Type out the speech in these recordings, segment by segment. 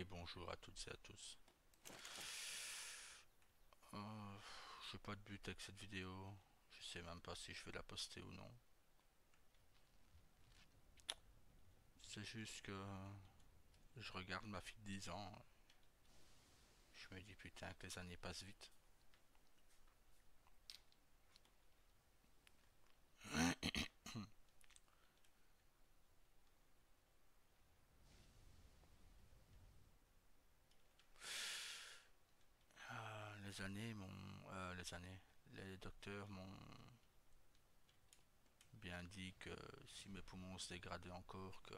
Et bonjour à toutes et à tous. J'ai pas de but avec cette vidéo. Je sais même pas si je vais la poster ou non. C'est juste que je regarde ma fille de 10 ans. Je me dis putain que les années passent vite. Les années m'ont... Les docteurs m'ont bien dit que si mes poumons se dégradaient encore, que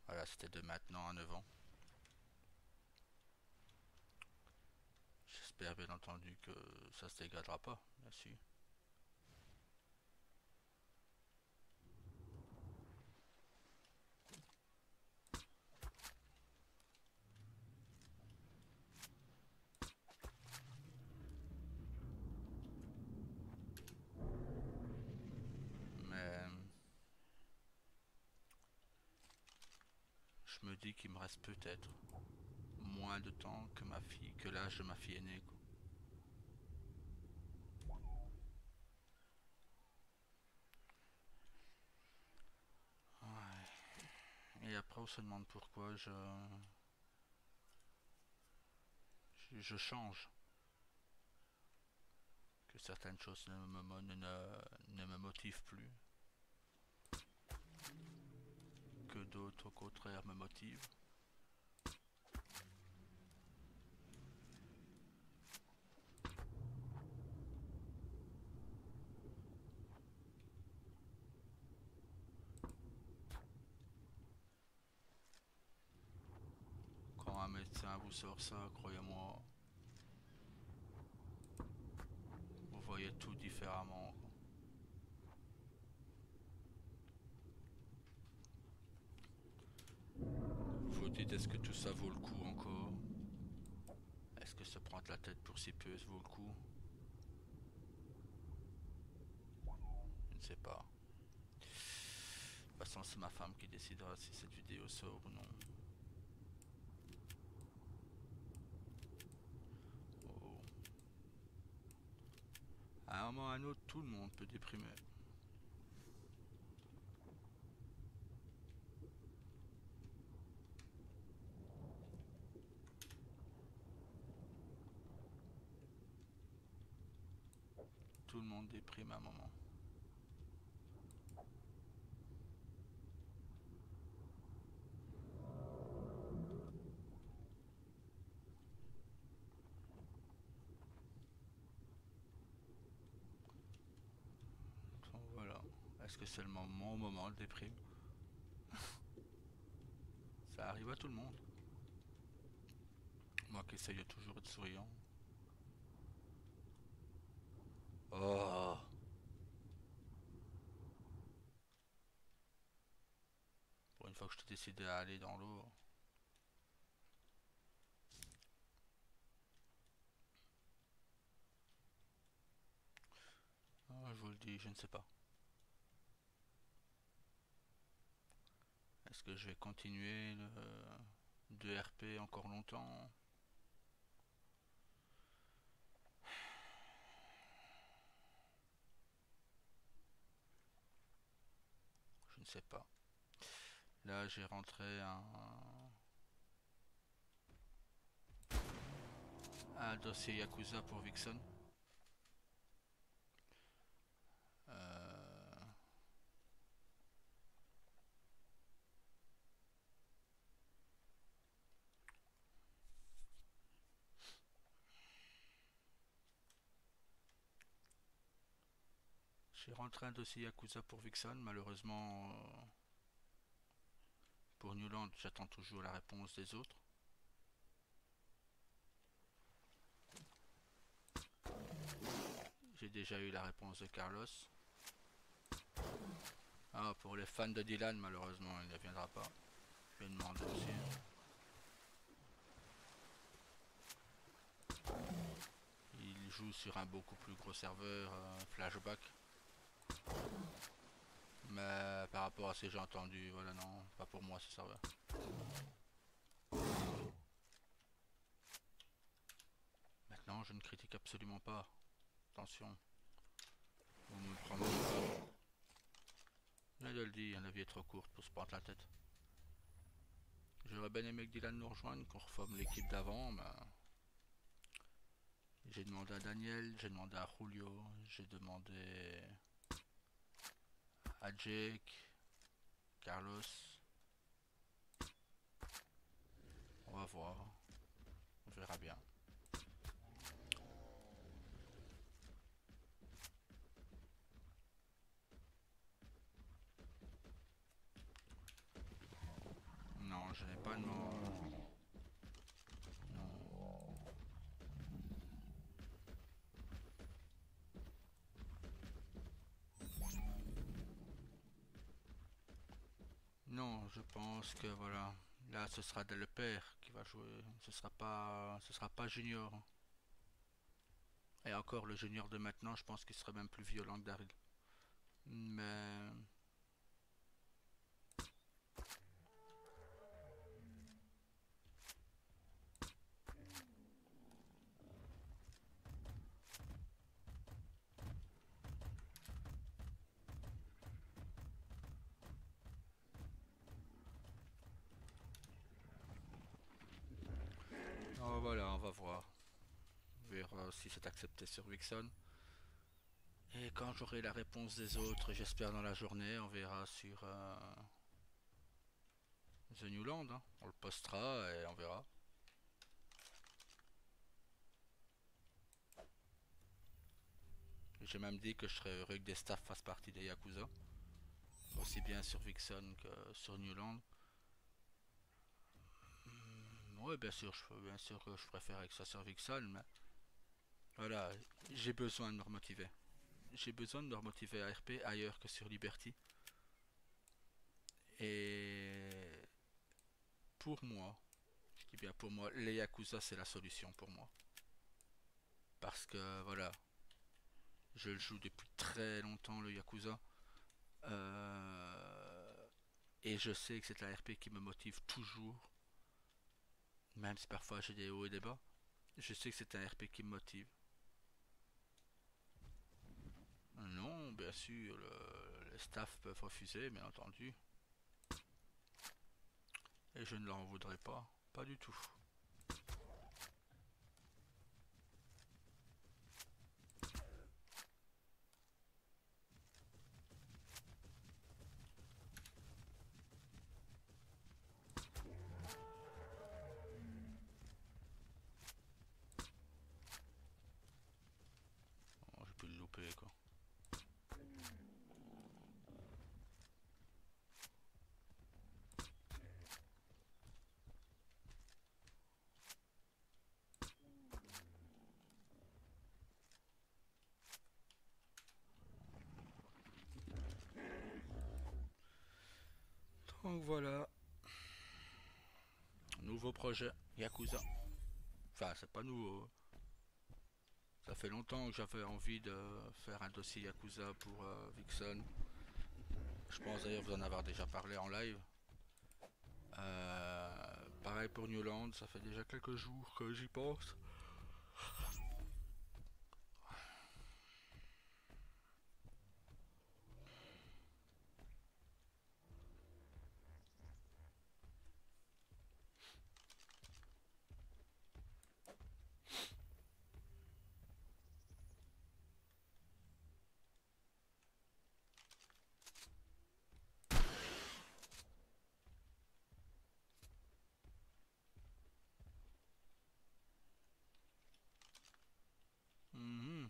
voilà, c'était de maintenant à 9 ans. J'espère bien entendu que ça se dégradera pas, bien sûr. Mais je me dis qu'il me reste peut-être moins de temps que ma fille, que l'âge de ma fille aînée, quoi. Ouais. Et après on se demande pourquoi je change, que certaines choses ne me motivent plus, que d'autres au contraire me motivent. Quand un médecin vous sort ça, croyez-moi, vous voyez tout différemment. Vous dites, est-ce que tout ça vaut le coup encore? Est-ce que se prendre la tête pour si peu vaut le coup? Je ne sais pas. De toute façon, c'est ma femme qui décidera si cette vidéo sort ou non. Oh. À un moment ou à un autre, tout le monde peut déprimer. Tout le monde déprime à un moment. Donc voilà. Est-ce que c'est mon moment de déprime? Ça arrive à tout le monde. Moi qui essaye de toujours être souriant. Oh, pour une fois que je t'ai décidé à aller dans l'eau. Je vous le dis, je ne sais pas. Est-ce que je vais continuer le 2RP encore longtemps? Je ne sais pas. Là, j'ai rentré un dossier Yakuza pour Vixen. Euh, j'ai rentré un dossier Yakuza pour Vixen. Malheureusement, pour Newland, j'attends toujours la réponse des autres. J'ai déjà eu la réponse de Carlos. Ah, pour les fans de Dylan, malheureusement, il ne viendra pas. Je vais demander aussi. Il joue sur un beaucoup plus gros serveur, Flashback. Mais par rapport à ce que j'ai entendu, voilà, non, pas pour moi ce serveur. gens, je ne critique absolument pas. Attention, on me prend mal pas. Je viens de le dire, la vie est trop courte pour se prendre la tête. J'aurais bien aimé que Dylan nous rejoigne, qu'on reforme l'équipe d'avant, mais j'ai demandé à Daniel, j'ai demandé à Julio, j'ai demandé à Jake, Carlos. On va voir, on verra bien. Non, je n'ai pas de mot. Non, je pense que voilà. Là, ce sera le père qui va jouer. Ce sera pas Junior. Et encore, le Junior de maintenant, je pense qu'il serait même plus violent que Daryl. Mais oh, voilà, on va voir. On verra si c'est accepté sur Vixen. Et quand j'aurai la réponse des autres, j'espère dans la journée, on verra sur The Newland. Hein. On le postera et on verra. J'ai même dit que je serais heureux que des staffs fassent partie des Yakuza. Aussi bien sur Vixen que sur Newland. Oui, bien sûr que je préfère que ça sur Vixen, mais voilà, j'ai besoin de me remotiver. J'ai besoin de me remotiver à RP ailleurs que sur Liberty. Et pour moi, je dis bien pour moi, les Yakuza c'est la solution pour moi. Parce que voilà, je le joue depuis très longtemps le Yakuza. Euh, et je sais que c'est la RP qui me motive toujours. Même si parfois j'ai des hauts et des bas. Je sais que c'est un RP qui me motive. Non, bien sûr, les staffs peuvent refuser, bien entendu. Et je ne leur en voudrais pas. Pas du tout. Oh, j'ai pu le louper, quoi. Donc voilà, nouveau projet Yakuza. Enfin, c'est pas nouveau. Ça fait longtemps que j'avais envie de faire un dossier Yakuza pour Vixen. Je pense d'ailleurs vous en avoir déjà parlé en live. Pareil pour Newland, ça fait déjà quelques jours que j'y pense. Mhm.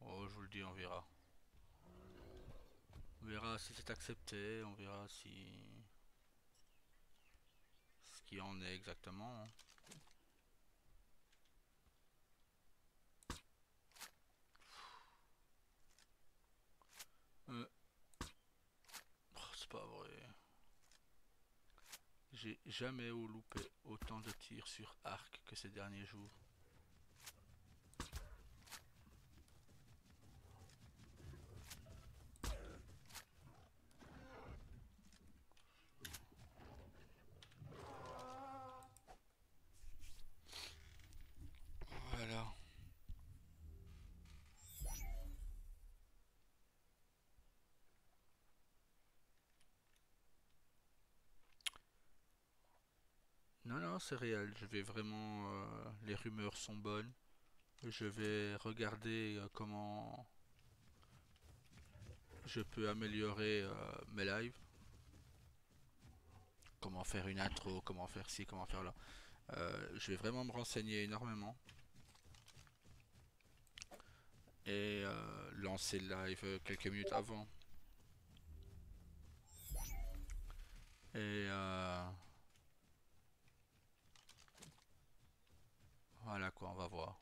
Oh, je vous le dis, on verra. On verra si c'est accepté, on verra si ce qui en est exactement. Hein. j'ai jamais loupé autant de tirs sur arc que ces derniers jours. Voilà. Non, non, c'est réel. Je vais vraiment. Les rumeurs sont bonnes. Je vais regarder comment je peux améliorer mes lives. Comment faire une intro, comment faire ci, comment faire là. Je vais vraiment me renseigner énormément. Et lancer le live quelques minutes avant. Et voilà quoi, on va voir.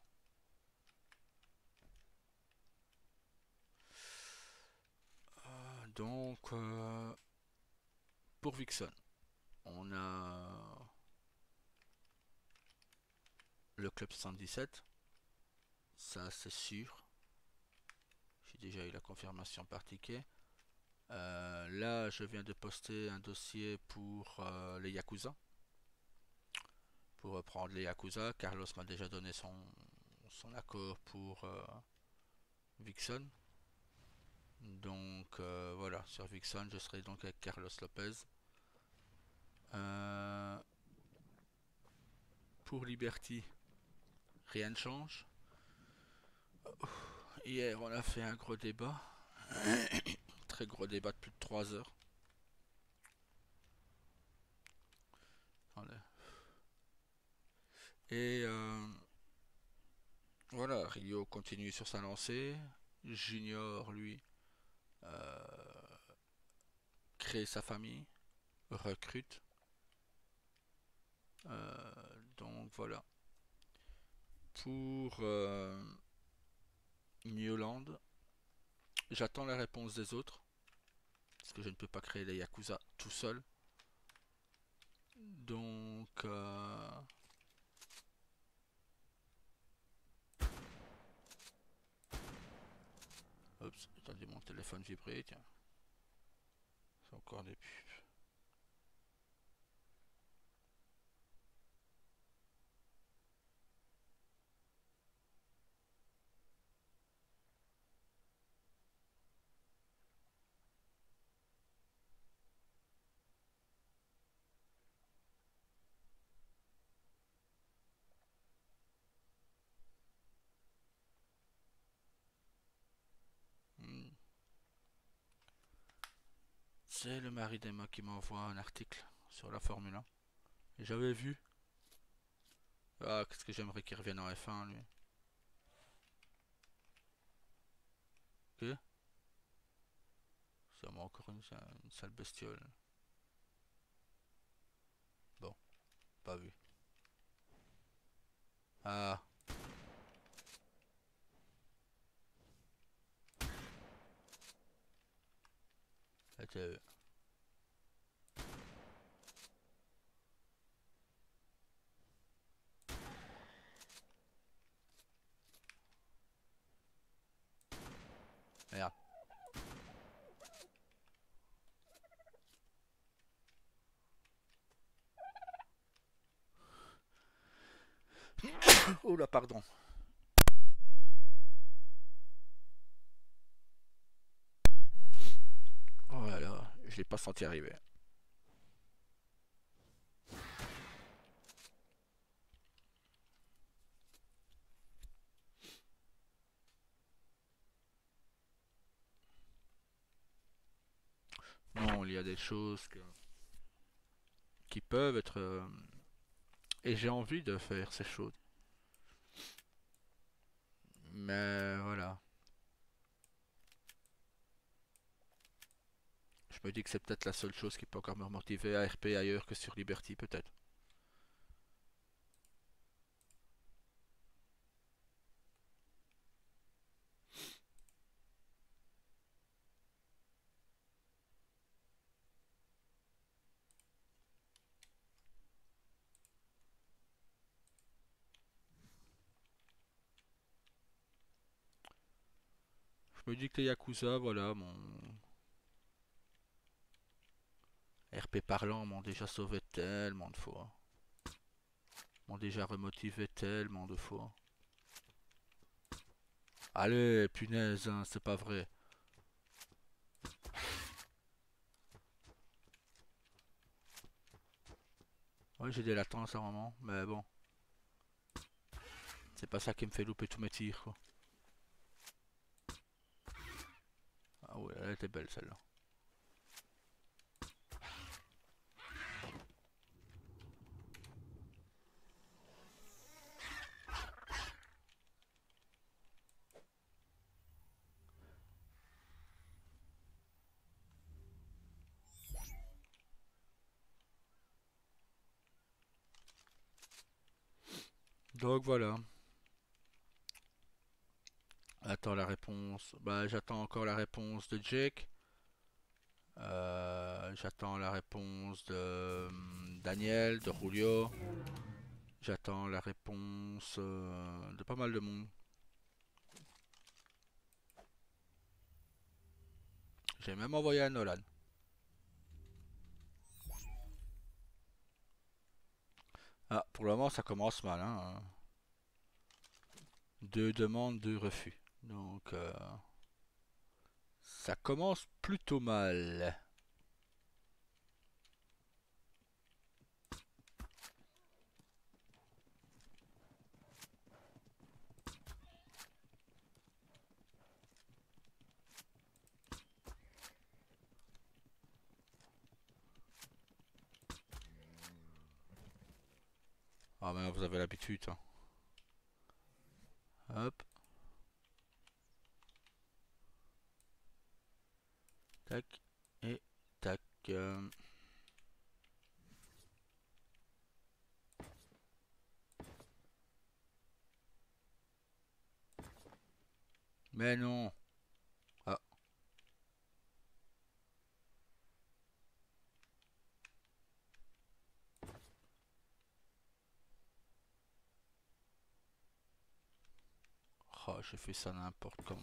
Donc, pour Vixen, on a le Club 77, ça c'est sûr. J'ai déjà eu la confirmation par ticket. Là, je viens de poster un dossier pour les Yakuza. Pour reprendre les Yakuza, Carlos m'a déjà donné son accord pour Vixen. Donc voilà, sur Vixen, je serai donc avec Carlos Lopez. Pour Liberty, rien ne change. Hier, on a fait un gros débat. Très gros débat de plus de 3 heures. Attendez. Et voilà, Rio continue sur sa lancée. Junior, lui, euh, crée sa famille, recrute. Donc voilà. Pour New j'attends la réponse des autres. Parce que je ne peux pas créer les Yakuza tout seul. Donc... Oups, attendez, mon téléphone vibrer, tiens. C'est encore des pubs. Hmm. C'est le mari d'Emma qui m'envoie un article sur la Formule 1. Et j'avais vu. Ah, qu'est-ce que j'aimerais qu'il revienne en F1, lui. Ok. C'est moi encore une sale bestiole. Bon, pas vu. Ah, c'était... Merde. Oh là, pardon. Oh là là, je l'ai pas senti arriver. Non, il y a des choses qui peuvent être... et j'ai envie de faire ces choses. Mais voilà. Je me dis que c'est peut-être la seule chose qui peut encore me motiver à RP ailleurs que sur Liberty, peut-être. Je me dis que les Yakuza, voilà, RP parlant m'ont déjà sauvé tellement de fois. M'ont déjà remotivé tellement de fois. Allez, punaise, hein, c'est pas vrai. Ouais, j'ai des latences à un moment, mais bon. C'est pas ça qui me fait louper tous mes tirs, quoi. Ah ouais, elle était belle celle-là. Donc voilà. Attends la réponse. Bah j'attends encore la réponse de Jake. J'attends la réponse de Daniel, de Julio. J'attends la réponse de pas mal de monde. J'ai même envoyé à Nolan. Ah, pour le moment ça commence mal, hein. Deux demandes, deux refus. Donc ça commence plutôt mal. Ah mais vous avez l'habitude, hein. Hop, tac, et tac. Mais non. Ah, oh, j'ai fait ça n'importe comment.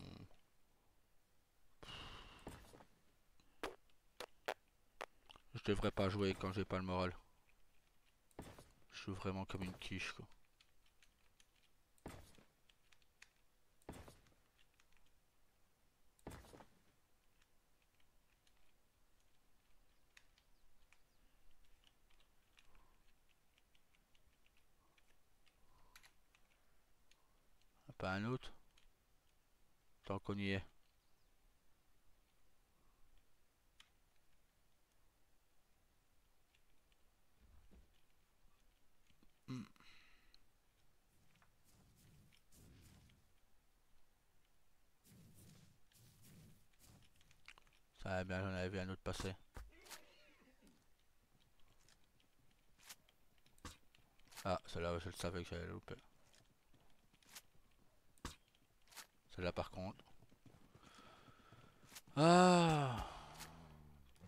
Je devrais pas jouer quand j'ai pas le moral. Je joue vraiment comme une quiche, quoi. Pas un autre. Tant qu'on y est. Hmm. Ça va bien, j'en avais vu un autre passer. Ah, celle-là, je le savais que j'allais louper. Celle-là, par contre. Ah,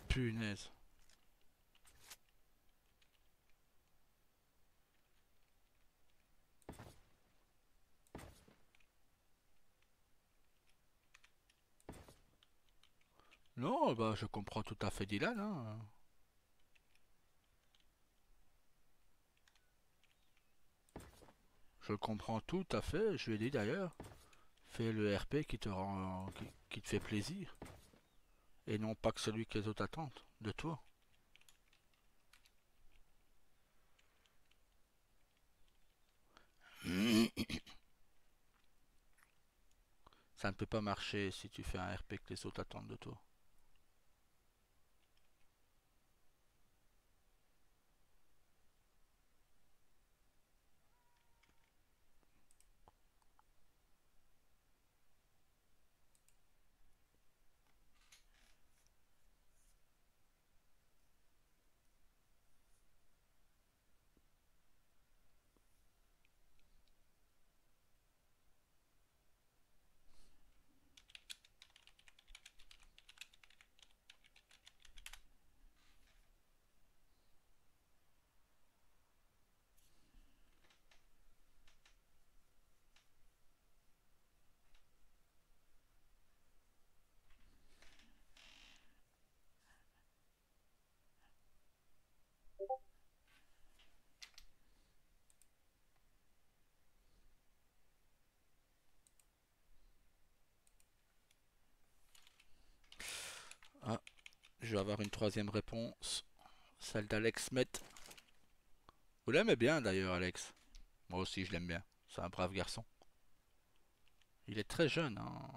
punaise. Non, bah, je comprends tout à fait Dylan, hein. Je le comprends tout à fait. Je lui ai dit d'ailleurs. Fais le RP qui te rend, qui te fait plaisir. Et non pas que celui que les autres attendent de toi. Ça ne peut pas marcher si tu fais un RP que les autres attendent de toi. vais avoir une troisième réponse. Celle d'Alex Met. Vous l'aimez bien d'ailleurs, Alex. Moi aussi, je l'aime bien. C'est un brave garçon. Il est très jeune, hein.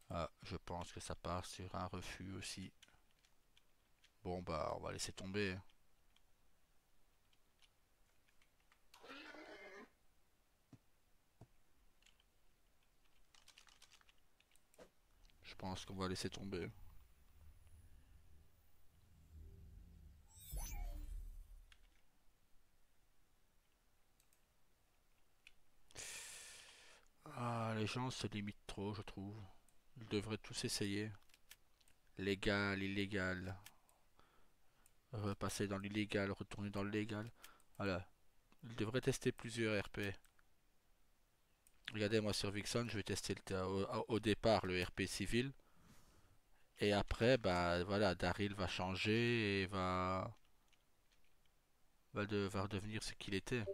Ah, je pense que ça part sur un refus aussi. Bon bah, on va laisser tomber. Je pense qu'on va laisser tomber. Ah, les gens se limitent trop, je trouve. Ils devraient tous essayer. Légal, illégal. Repasser dans l'illégal, retourner dans le légal. Voilà. Ils devraient tester plusieurs RP. Regardez, moi sur Vixen, je vais tester au départ le RP civil. Et après, bah voilà, Daryl va changer et va redevenir ce qu'il était.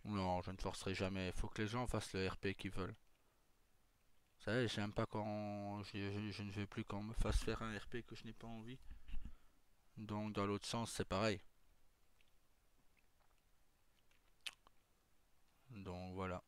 Non, je ne forcerai jamais. Il faut que les gens fassent le RP qu'ils veulent. Vous savez, j'aime pas quand je ne veux plus qu'on me fasse faire un RP que je n'ai pas envie. Donc dans l'autre sens, c'est pareil. Donc voilà.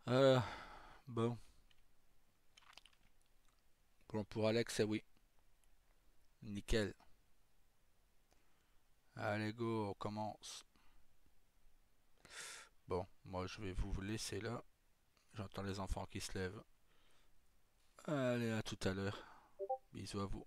Euh, bon. Bon, pour Alex, c'est oui. Nickel. Allez, go, on commence. Bon, moi je vais vous laisser là. J'entends les enfants qui se lèvent. Allez, à tout à l'heure. Bisous à vous.